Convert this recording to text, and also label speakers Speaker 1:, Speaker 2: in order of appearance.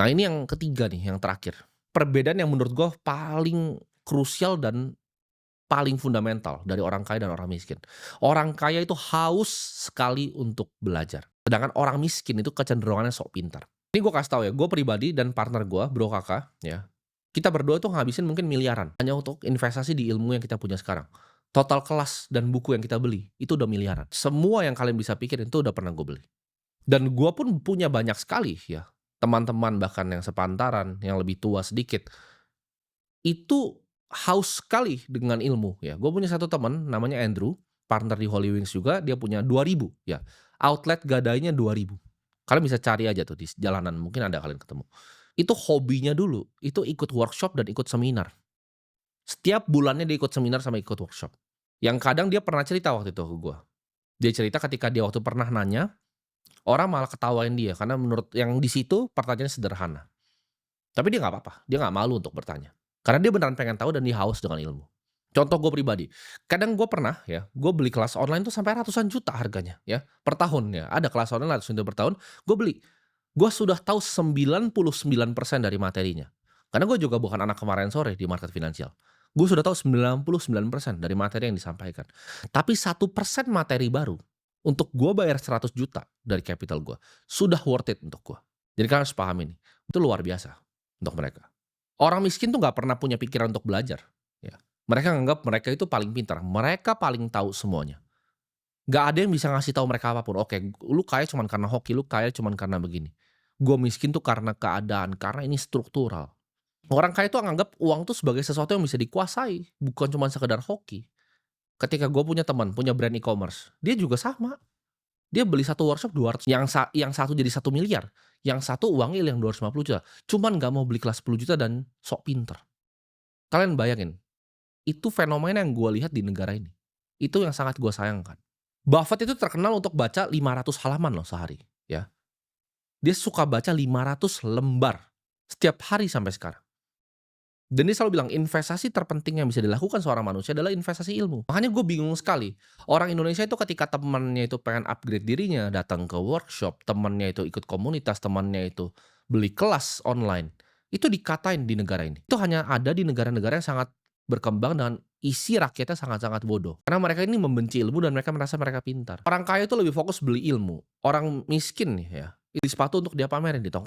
Speaker 1: Nah ini yang ketiga nih, yang terakhir. Perbedaan yang menurut gue paling krusial dan paling fundamental dari orang kaya dan orang miskin. Orang kaya itu haus sekali untuk belajar, sedangkan orang miskin itu kecenderungannya sok pintar. Ini gue kasih tahu ya, gue pribadi dan partner gue, bro kakak, ya, kita berdua tuh ngabisin mungkin miliaran hanya untuk investasi di ilmu yang kita punya sekarang. Total kelas dan buku yang kita beli itu udah miliaran. Semua yang kalian bisa pikirin itu udah pernah gue beli. Dan gue pun punya banyak sekali ya teman-teman bahkan yang sepantaran, yang lebih tua sedikit, itu haus sekali dengan ilmu ya. Gue punya satu teman namanya Andrew, partner di Holy Wings juga, dia punya 2.000 ya, outlet gadainya 2.000. Kalian bisa cari aja tuh di jalanan, mungkin ada kalian ketemu. Itu hobinya dulu, itu ikut workshop dan ikut seminar. Setiap bulannya dia ikut seminar sama ikut workshop. Yang kadang dia pernah cerita waktu itu ke gue. Dia cerita ketika dia waktu pernah nanya, orang malah ketawain dia karena menurut yang di situ pertanyaannya sederhana. Tapi dia nggak apa-apa, dia nggak malu untuk bertanya. Karena dia beneran pengen tahu dan dia haus dengan ilmu. Contoh gue pribadi, kadang gue pernah ya, gue beli kelas online tuh sampai ratusan juta harganya ya, per tahun ya. Ada kelas online ratusan juta per tahun, gue beli. Gue sudah tahu 99% dari materinya. Karena gue juga bukan anak kemarin sore di market finansial. Gue sudah tahu 99% dari materi yang disampaikan. Tapi 1% materi baru, untuk gue bayar 100 juta dari capital gue, sudah worth it untuk gue. Jadi kalian harus paham ini, itu luar biasa untuk mereka. Orang miskin tuh nggak pernah punya pikiran untuk belajar, ya. Mereka nganggap mereka itu paling pintar, mereka paling tahu semuanya. Nggak ada yang bisa ngasih tahu mereka apapun. Oke, lu kaya cuman karena hoki, lu kaya cuman karena begini. Gue miskin tuh karena keadaan, karena ini struktural. Orang kaya itu nganggap uang tuh sebagai sesuatu yang bisa dikuasai, bukan cuma sekedar hoki. Ketika gue punya teman, punya brand e-commerce, dia juga sama. Dia beli satu workshop 200, yang satu jadi 1 miliar, yang satu uangnya yang 250 juta. Cuman nggak mau beli kelas 10 juta dan sok pinter. Kalian bayangin, itu fenomena yang gue lihat di negara ini. Itu yang sangat gue sayangkan. Buffett itu terkenal untuk baca 500 halaman loh sehari, ya. Dia suka baca 500 lembar setiap hari sampai sekarang. Dan dia selalu bilang investasi terpenting yang bisa dilakukan seorang manusia adalah investasi ilmu. Makanya gue bingung sekali. Orang Indonesia itu ketika temannya itu pengen upgrade dirinya, datang ke workshop, temannya itu ikut komunitas, temannya itu beli kelas online, itu dikatain di negara ini. Itu hanya ada di negara-negara yang sangat berkembang dengan isi rakyatnya sangat-sangat bodoh. Karena mereka ini membenci ilmu dan mereka merasa mereka pintar. Orang kaya itu lebih fokus beli ilmu. Orang miskin nih ya, beli sepatu untuk dia pamerin di tongkrong.